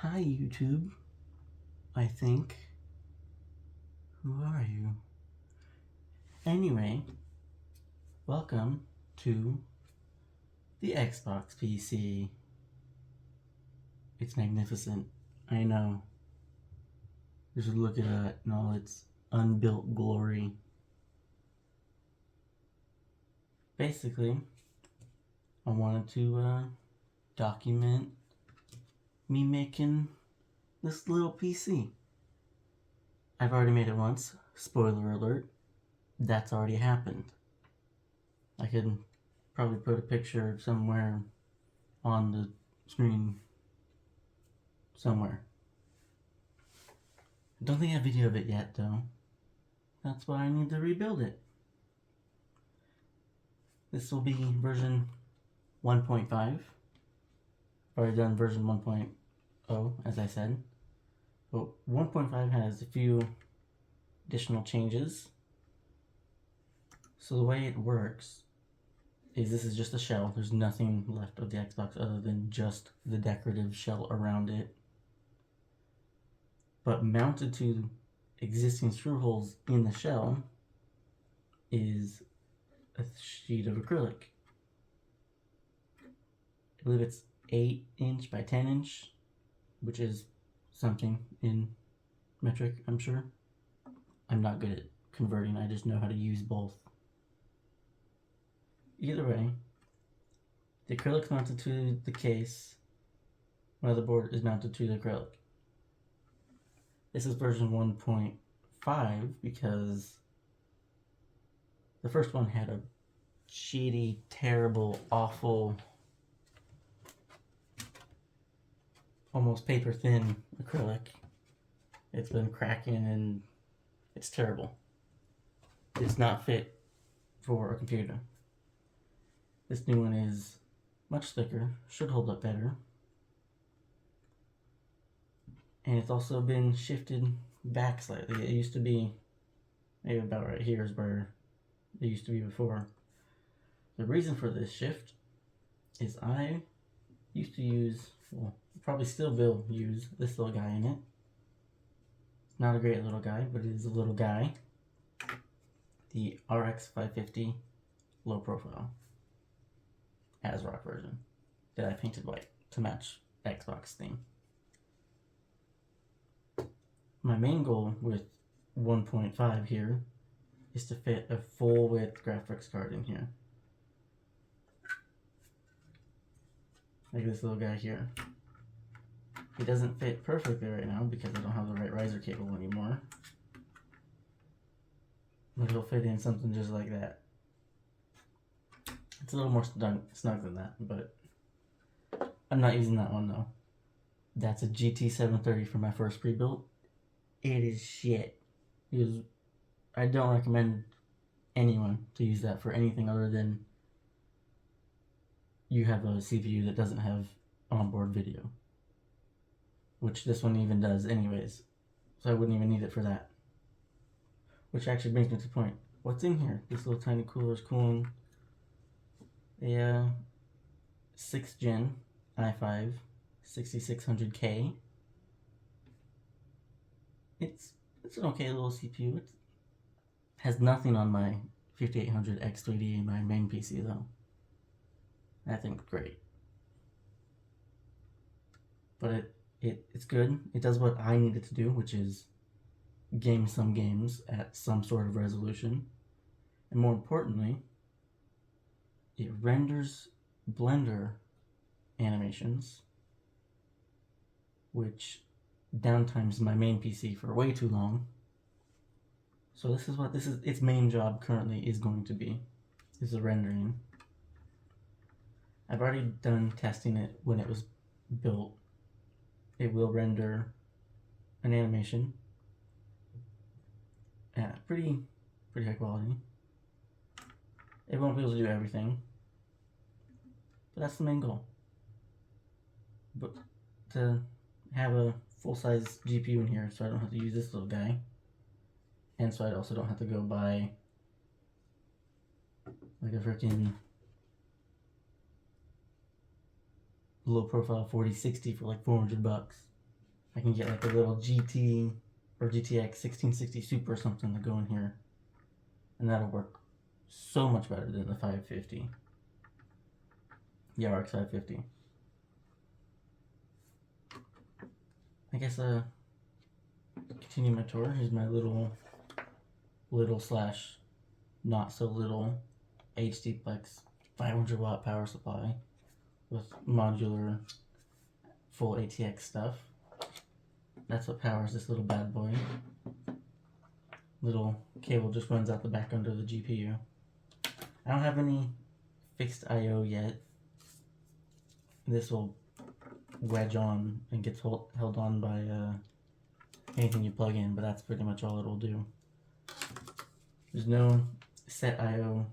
Hi, YouTube. I think. Who are you? Anyway, welcome to the Xbox PC. It's magnificent. I know. Just look at that in all its unbuilt glory. Basically, I wanted to document me making this little PC. I've already made it once. Spoiler alert. That's already happened. I could probably put a picture somewhere on the screen somewhere. I don't think I have a video of it yet, though. That's why I need to rebuild it. This will be version 1.5. I've already done version 1.0, as I said. But 1.5 has a few additional changes. So the way it works is this is just a shell. There's nothing left of the Xbox other than just the decorative shell around it. But mounted to existing screw holes in the shell is a sheet of acrylic. I believe it's 8" by 10", which is something in metric, I'm sure. I'm not good at converting, I just know how to use both. Either way, the acrylic's mounted to the case, motherboard is mounted to the acrylic. This is version 1.5 because the first one had a shitty, terrible, awful, almost paper thin acrylic. It's been cracking and it's terrible. It's not fit for a computer. This new one is much thicker, should hold up better. And it's also been shifted back slightly. It used to be maybe about right here is where it used to be before. The reason for this shift is I used to use, well, probably still will use this little guy in it. It's not a great little guy, but it is a little guy. The RX 550 low profile ASRock version that I painted white to match Xbox theme. My main goal with 1.5 here is to fit a full width graphics card in here. Like this little guy here. It doesn't fit perfectly right now because I don't have the right riser cable anymore. But it'll fit in something just like that. It's a little more snug than that, but I'm not using that one though. That's a GT730 for my first pre-built. It is shit. I don't recommend anyone to use that for anything other than you have a CPU that doesn't have onboard video, which this one even does anyways, so I wouldn't even need it for that. Which actually brings me to the point. What's in here? This little tiny cooler is cooling a 6th gen i5 6600K. It's an okay little CPU. It has nothing on my 5800 X3D, my main PC though. I think it's great. But it's good. It does what I need it to do, which is game some games at some sort of resolution. And more importantly, it renders Blender animations, which downtimes my main PC for way too long. So this is what its main job currently is going to be, is the rendering. I've already done testing it when it was built. It will render an animation at pretty high quality. It won't be able to do everything, but that's the main goal. But to have a full-size GPU in here so I don't have to use this little guy, and so I also don't have to go buy like a freaking low profile 4060 for like $400. I can get like a little GT or GTX 1660 Super or something to go in here, and that'll work so much better than the 550. The RX 550. I guess continue my tour. Here's my little slash not so little HDPlex 500 watt power supply with modular full ATX stuff. That's what powers this little bad boy. Little cable just runs out the back under the GPU. I don't have any fixed I/O yet. This will wedge on and gets held on by anything you plug in, but that's pretty much all it'll do. There's no set I/O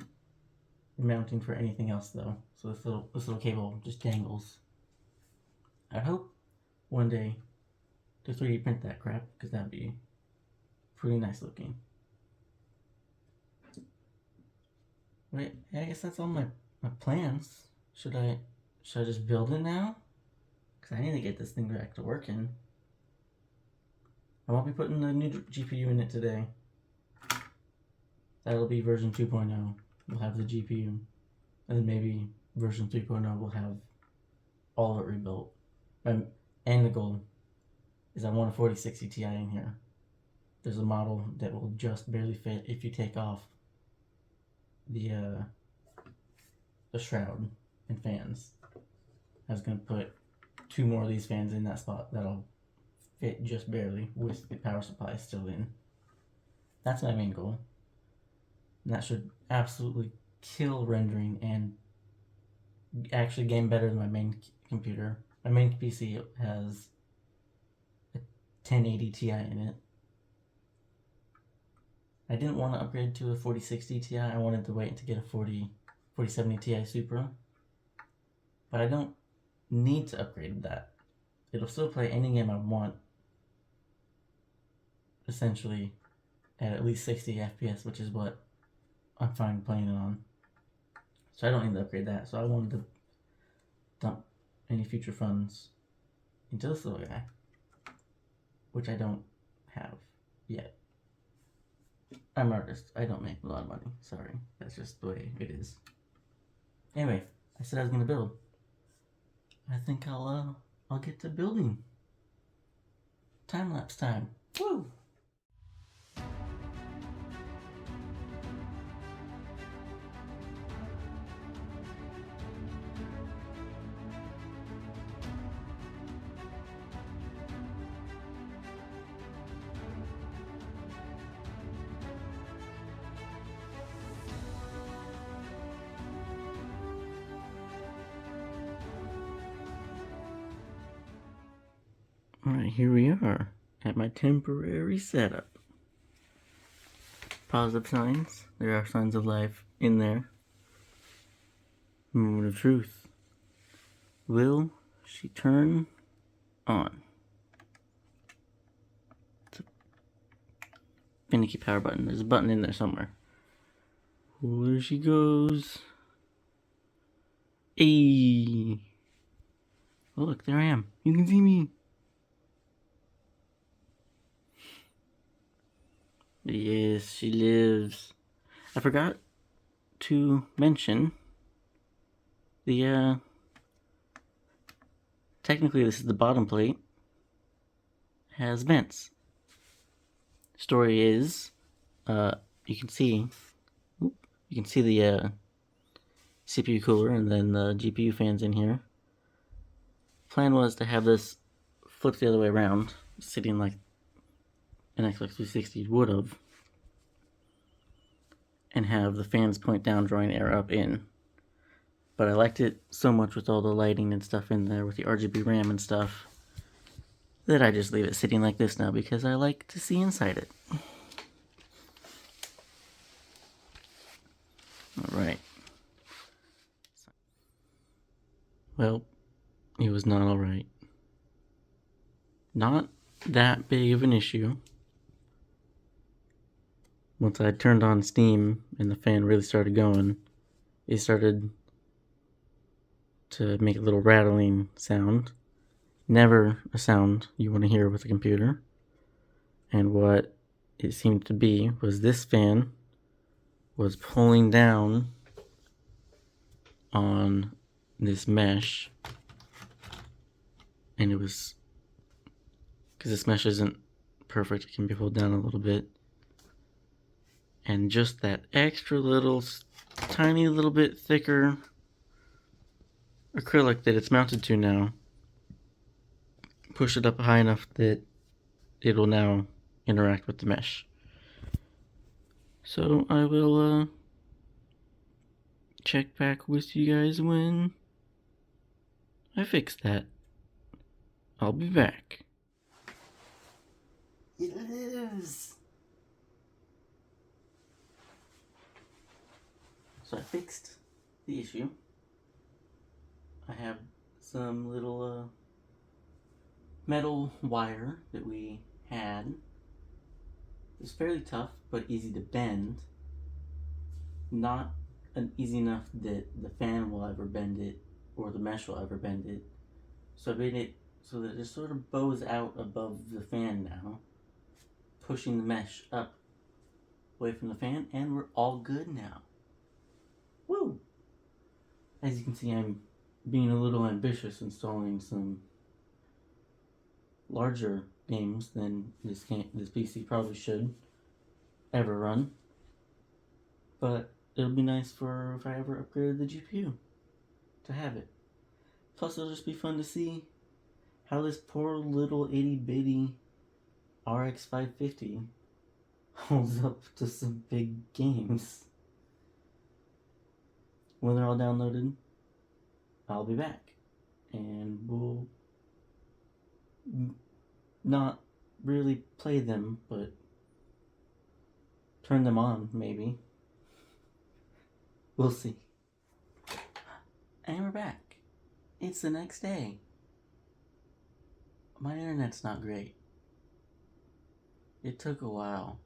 mounting for anything else though, so this little cable just dangles. I hope one day to 3D print that crap, because that'd be pretty nice looking. Wait, I guess that's all my plans. Should I just build it now? Because I need to get this thing back to working. I won't be putting the new GPU in it today. That'll be version 2.0. We'll have the GPU. And then maybe version 3.0 will have all of it rebuilt. And the goal is I want a 4060 Ti in here. There's a model that will just barely fit if you take off the shroud and fans. I was going to put 2 more of these fans in that spot that'll fit just barely with the power supply still in. That's my main goal. And that should absolutely kill rendering and actually game better than my main computer. My main PC has a 1080 Ti in it. I didn't want to upgrade to a 4060 Ti. I wanted to wait to get a 4070 Ti Super. But I don't need to upgrade that. It'll still play any game I want, essentially at least 60 FPS, which is what I'm fine playing it on. So I don't need to upgrade that. So I wanted to dump any future funds into this little guy, which I don't have yet. I'm an artist. I don't make a lot of money. Sorry. That's just the way it is. Anyway, I said I was gonna build. I think I'll get to building. Time-lapse time. Woo! Alright, here we are at my temporary setup. Positive signs. There are signs of life in there. Moment of truth. Will she turn on? It's a finicky power button. There's a button in there somewhere. There she goes. Hey! Oh, look, there I am. You can see me. Yes, she lives. I forgot to mention the, technically this is the bottom plate, has vents. Story is, you can see the, CPU cooler and then the GPU fans in here. Plan was to have this flipped the other way around, sitting like an Xbox 360 would have, and have the fans point down, drawing air up in. But I liked it so much with all the lighting and stuff in there with the RGB RAM and stuff that I just leave it sitting like this now because I like to see inside it. Alright. Well, it was not alright. Not that big of an issue. Once I turned on Steam and the fan really started going, it started to make a little rattling sound. never a sound you want to hear with a computer. And what it seemed to be was this fan was pulling down on this mesh, and it was, because this mesh isn't perfect, it can be pulled down a little bit, and just that extra little tiny little bit thicker acrylic that it's mounted to now, push it up high enough that it'll now interact with the mesh. So I will check back with you guys when I fix that. I'll be back. It lives! So I fixed the issue. I have some little metal wire that we had. It's fairly tough, but easy to bend. Not easy enough that the fan will ever bend it, or the mesh will ever bend it. So I made it so that it sort of bows out above the fan now, pushing the mesh up away from the fan, and we're all good now. Woo! As you can see, I'm being a little ambitious, installing some larger games than this PC probably should ever run. But it'll be nice for if I ever upgraded the GPU to have it. Plus, it'll just be fun to see how this poor little itty bitty RX 550 holds up to some big games. When they're all downloaded, I'll be back, and we'll not really play them, but turn them on, maybe. We'll see. And we're back. It's the next day. My internet's not great. It took a while.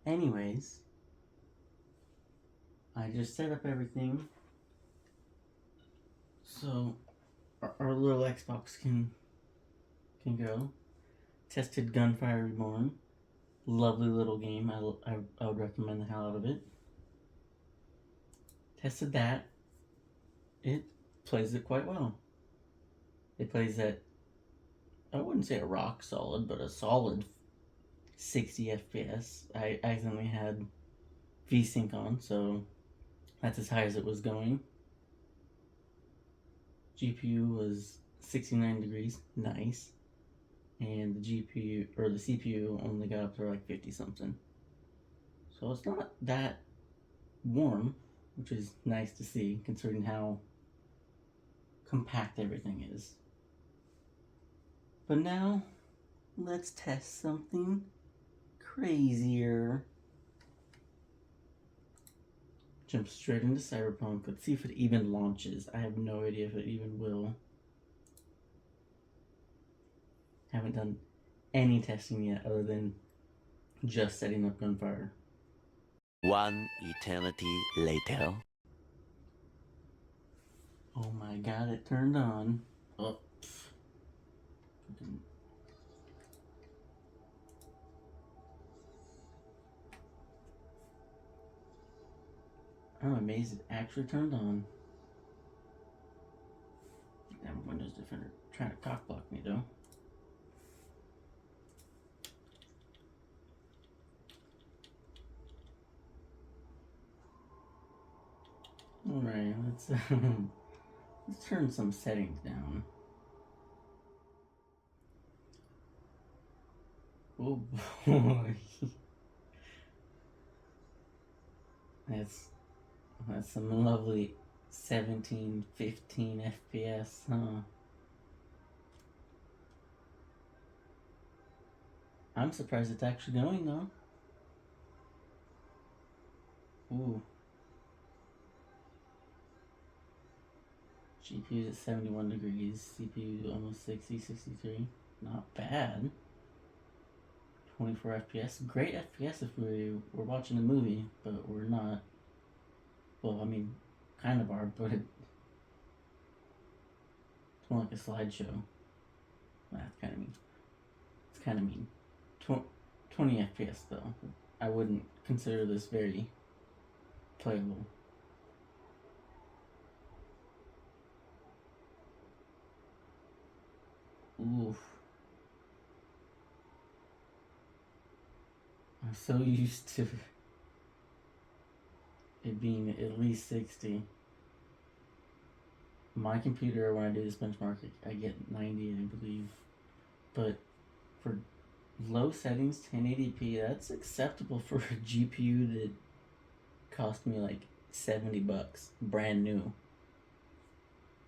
Anyways, I just set up everything so our little Xbox can go. Tested Gunfire Reborn. Lovely little game. I would recommend the hell out of it. Tested that. It plays it quite well. It plays at, I wouldn't say a rock solid, but a solid 60 FPS. I accidentally had VSync on, so that's as high as it was going. GPU was 69 degrees, nice. And the GPU, or the CPU, only got up to like 50 something. So it's not that warm, which is nice to see considering how compact everything is. But now, let's test something crazier. Jump straight into Cyberpunk. Let's see if it even launches. I have no idea if it even will. Haven't done any testing yet other than just setting up Gunfire. One eternity later. Oh my god, it turned on. Oh. I'm amazed it actually turned on. Damn Windows Defender trying to cockblock me though. Alright, let's turn some settings down. Oh boy. That's some lovely 17, 15 FPS, huh? I'm surprised it's actually going though. Ooh. GPU's at 71 degrees, CPU almost 60, 63. Not bad. 24 FPS. Great FPS if we were watching a movie, but we're not. Well, I mean, kind of are, but like a slideshow. That's kind of mean. It's kind of mean. 20 FPS though. I wouldn't consider this very playable. Oof. I'm so used to it being at least 60. My computer, when I do this benchmark, I get 90, I believe. But for low settings, 1080p, that's acceptable for a GPU that cost me like $70, brand new.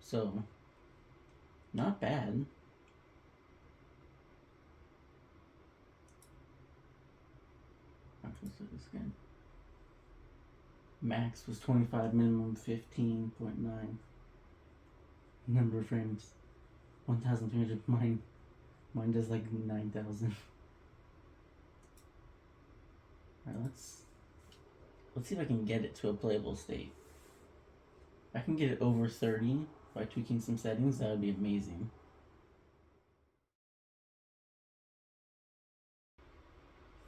So, not bad. Let's do this again. Max was 25, minimum 15.9. Number of frames 1,300. Mine does like 9,000. Alright, let's see if I can get it to a playable state. If I can get it over 30 by tweaking some settings, that would be amazing.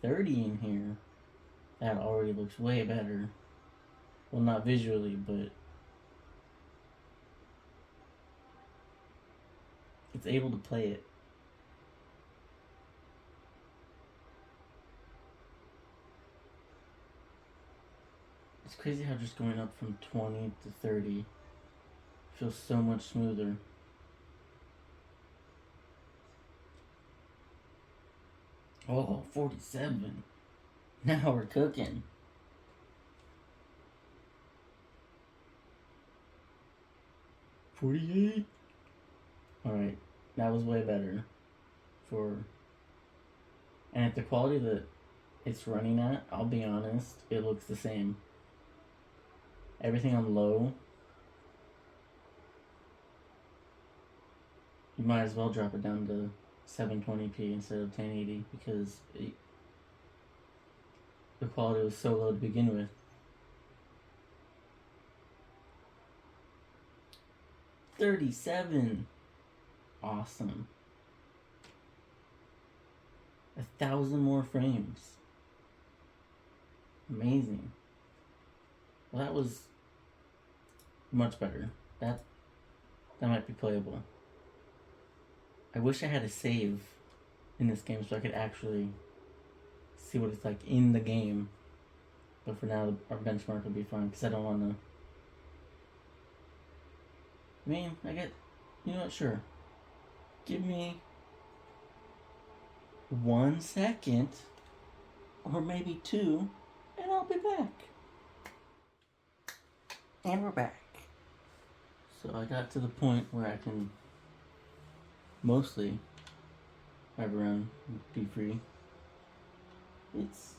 $30 in here, that already looks way better. Well, not visually, but it's able to play it. It's crazy how just going up from 20 to 30 feels so much smoother. Oh, 47. Now we're cooking. $48. Alright, that was way better. And at the quality that it's running at, I'll be honest, it looks the same. Everything on low, you might as well drop it down to 720p instead of 1080 because the quality was so low to begin with. $37. Awesome. 1,000 more frames. Amazing. Well, that was much better. That might be playable. I wish I had a save in this game so I could actually see what it's like in the game. But for now, our benchmark will be fine because I don't want to. I mean, you know what, sure. Give me 1 second, or maybe 2, and I'll be back. And we're back. So I got to the point where I can mostly drive around and be free. It's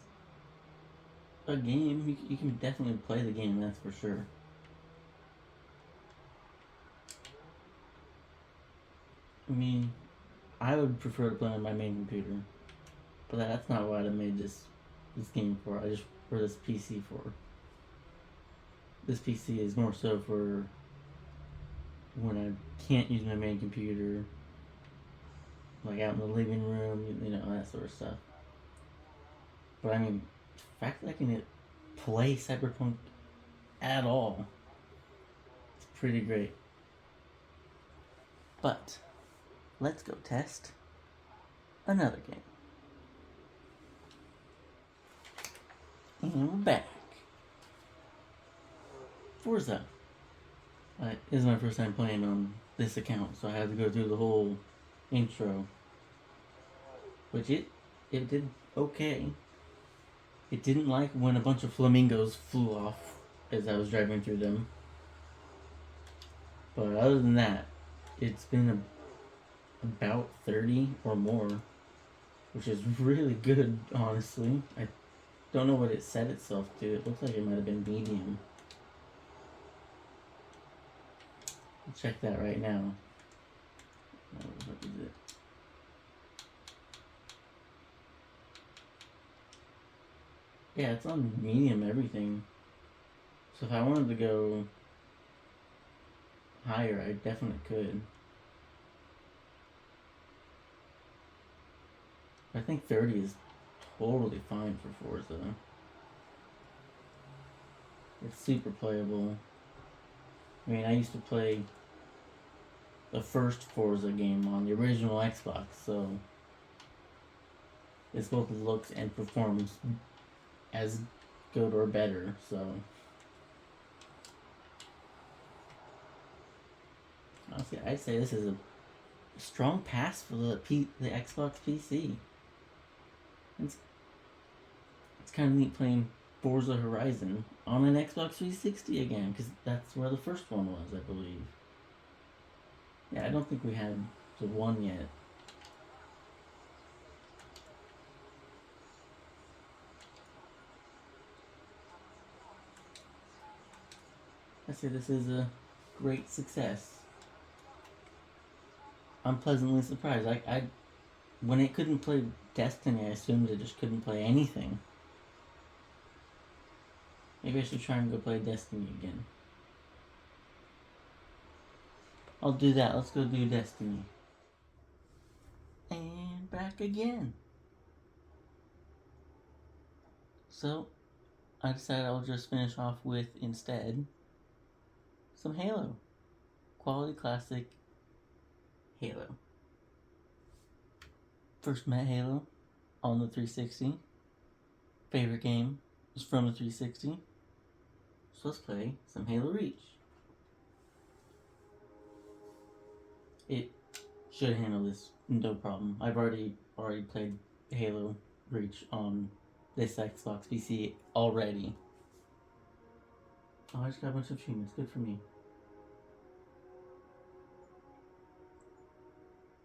a game. You can definitely play the game, that's for sure. I mean, I would prefer to play on my main computer, but that's not what I made this game for. For this PC for. This PC is more so for when I can't use my main computer, like out in the living room, you know, that sort of stuff. But I mean, the fact that I can play Cyberpunk at all, it's pretty great. But let's go test another game. And we're back. Forza. This is my first time playing on this account, so I had to go through the whole intro. Which it did okay. It didn't like when a bunch of flamingos flew off as I was driving through them. But other than that, it's been about 30 or more, which is really good, honestly. I don't know what it set itself to. It looks like it might have been medium. I'll check that right now. What is it? Yeah, it's on medium everything. So if I wanted to go higher, I definitely could. I think 30 is totally fine for Forza. It's super playable. I mean, I used to play the first Forza game on the original Xbox, so it's both looks and performance as good or better, so honestly, I'd say this is a strong pass for the Xbox PC. It's kind of neat playing Forza Horizon on an Xbox 360 again, because that's where the first one was, I believe. Yeah, I don't think we had the one yet. I say this is a great success. I'm pleasantly surprised. I when it couldn't play Destiny, I assumed it just couldn't play anything. Maybe I should try and go play Destiny again. I'll do that. Let's go do Destiny. And back again. So, I decided I'll just finish off with, instead, some Halo. Quality classic Halo. First met Halo on the 360. Favorite game was from the 360. So let's play some Halo Reach. It should handle this no problem. I've already played Halo Reach on this Xbox PC already. Oh, I just got a bunch of achievements. Good for me.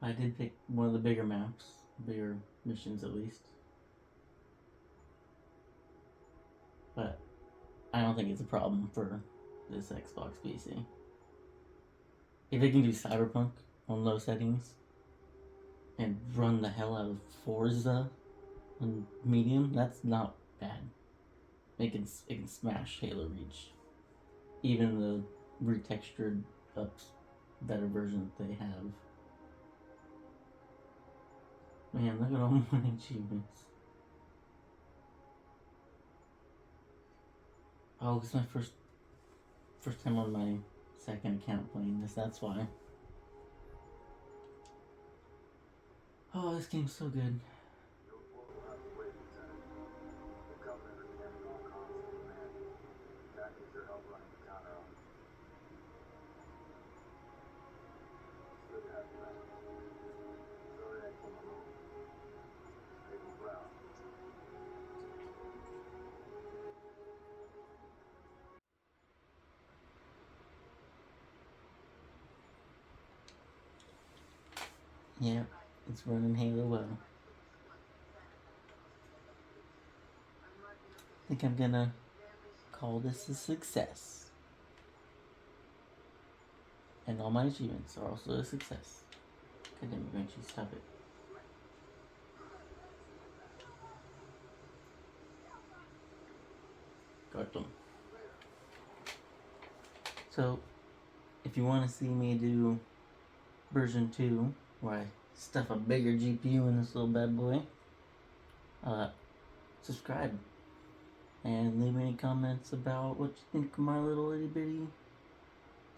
I did pick one of the bigger maps, bigger missions at least. But I don't think it's a problem for this Xbox PC. If it can do Cyberpunk on low settings and run the hell out of Forza on medium, that's not bad. It can smash Halo Reach. Even the retextured up better version that they have. Man, look at all my achievements. Oh, it's my first time on my second account playing this, that's why. Oh, this game's so good. Yeah, it's running Halo well. I think I'm gonna call this a success. And all my achievements are also a success. God damn it, Granchi, stop it. Got them. So, if you want to see me do version 2, where I stuff a bigger GPU in this little bad boy, subscribe. And leave any comments about what you think of my little itty bitty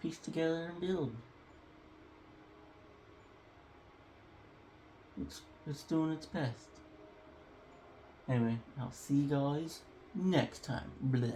piece together and build. It's doing its best. Anyway, I'll see you guys next time. Blah.